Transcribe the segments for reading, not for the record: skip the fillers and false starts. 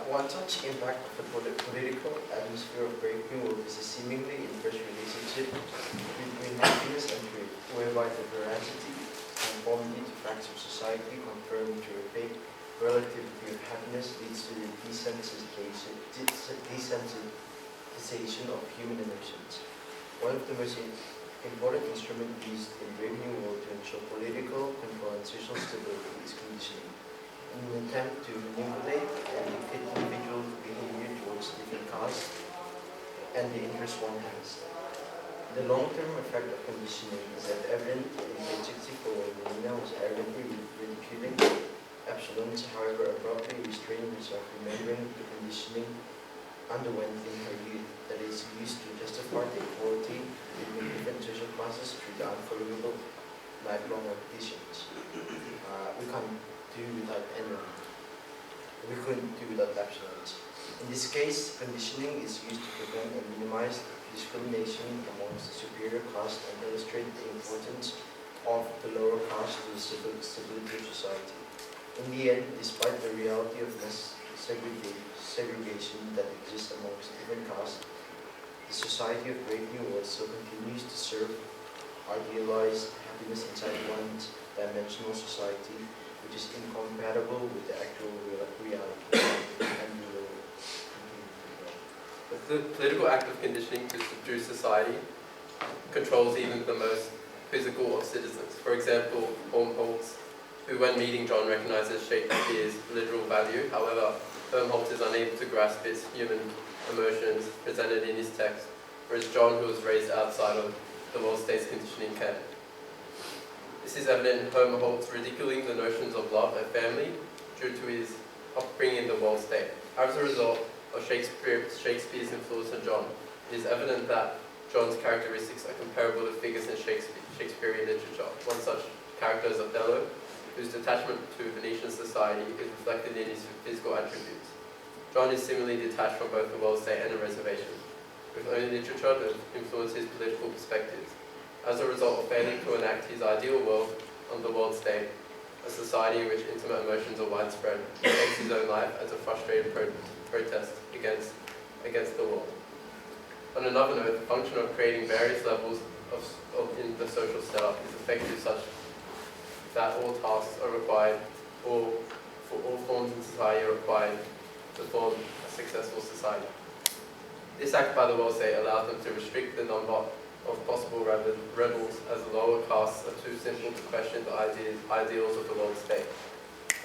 One such impact of the political atmosphere of break new world is a seemingly inverse relationship between happiness and greed, whereby the veracity and conformity to facts of society confirmed through a fake relativity of happiness leads to the desensitization of human emotions. One of the most important instruments used in Brave New World to ensure political control and social stability is conditioning, in an attempt to manipulate and dictate individual behavior towards different castes and the interest one has. The long-term effect of conditioning is evident in page 64 when Melina was arrogantly ridiculing Epsilon's, however, abruptly restraining herself, remembering the conditioning underwent in her youth that is used to justify the equality between different social classes through the unforgivable lifelong repetitions. We can't do without anyone. We couldn't do without Epsilons. In this case, conditioning is used to prevent and minimize discrimination amongst the superior caste and illustrate the importance of the lower caste to the stability of society. In the end, despite the reality of mass segregation that exists amongst different castes, the society of Great New World still continues to serve idealized happiness inside one's dimensional society, which is incompatible with the actual reality. The political act of conditioning to subdue society controls even the most physical of citizens. For example, Helmholtz, who when meeting John recognizes Shakespeare's literal value. However, Helmholtz is unable to grasp its human emotions presented in his text, whereas John, who was raised outside of the world state's conditioning, can. This is evident in Helmholtz ridiculing the notions of love and family due to his upbringing in the world state. As a result of Shakespeare's influence on John, it is evident that John's characteristics are comparable to figures in Shakespearean literature. One such character is Othello, whose detachment to Venetian society is reflected in his physical attributes. John is similarly detached from both the world state and a reservation, with only literature to influence his political perspectives. As a result of failing to enact his ideal world on the world state, a society in which intimate emotions are widespread, he takes his own life as a frustrated protest against the world. On another note, the function of creating various levels in the social setup is effective such that all tasks are required, or for all forms in society are required to form a successful society. This act by the world state allows them to restrict the number of possible rebels, as the lower castes are too simple to question the ideals of the world state,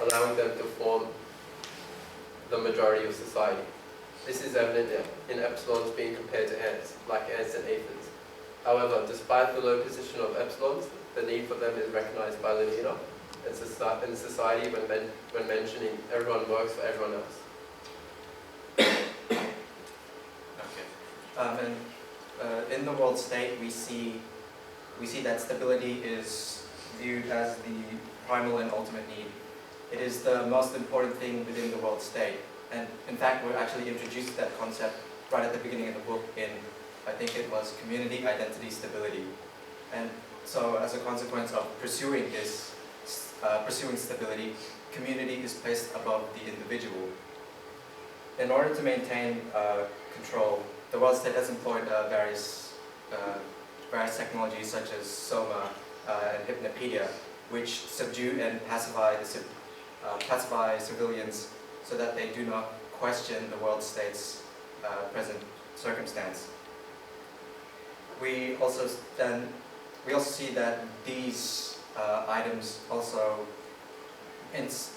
allowing them to form the majority of society. This is evident in epsilons being compared to ants, like ants and aphids. However, despite the low position of epsilons, the need for them is recognized by Lenina and society when mentioning everyone works for everyone else. Okay. In the world state, we see that stability is viewed as the primal and ultimate need. It is the most important thing within the world state. And in fact, we're actually introduced to that concept right at the beginning of the book in, I think it was Community, Identity, Stability. And so as a consequence of pursuing stability, community is placed above the individual. In order to maintain control, the world state has employed various technologies such as Soma and Hypnopedia, which subdue and pacify civilians so that they do not question the world state's present circumstance. We also see that these items also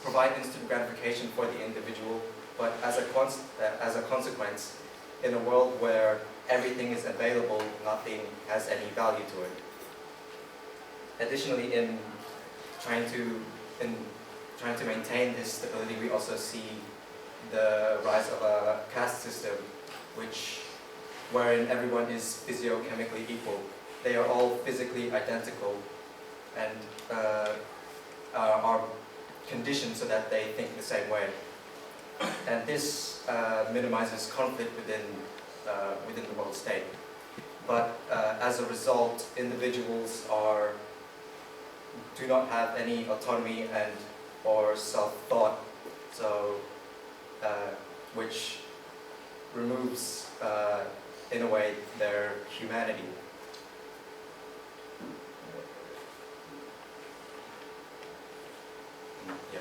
provide instant gratification for the individual, but as a consequence, in a world where everything is available, nothing has any value to it. Additionally, in trying to maintain this stability, we also see the rise of a caste system, wherein everyone is physiochemically equal. They are all physically identical and are conditioned so that they think the same way. And this minimizes conflict within the world state. But as a result, individuals do not have any autonomy or self-thought. So which removes, in a way, their humanity. Yeah.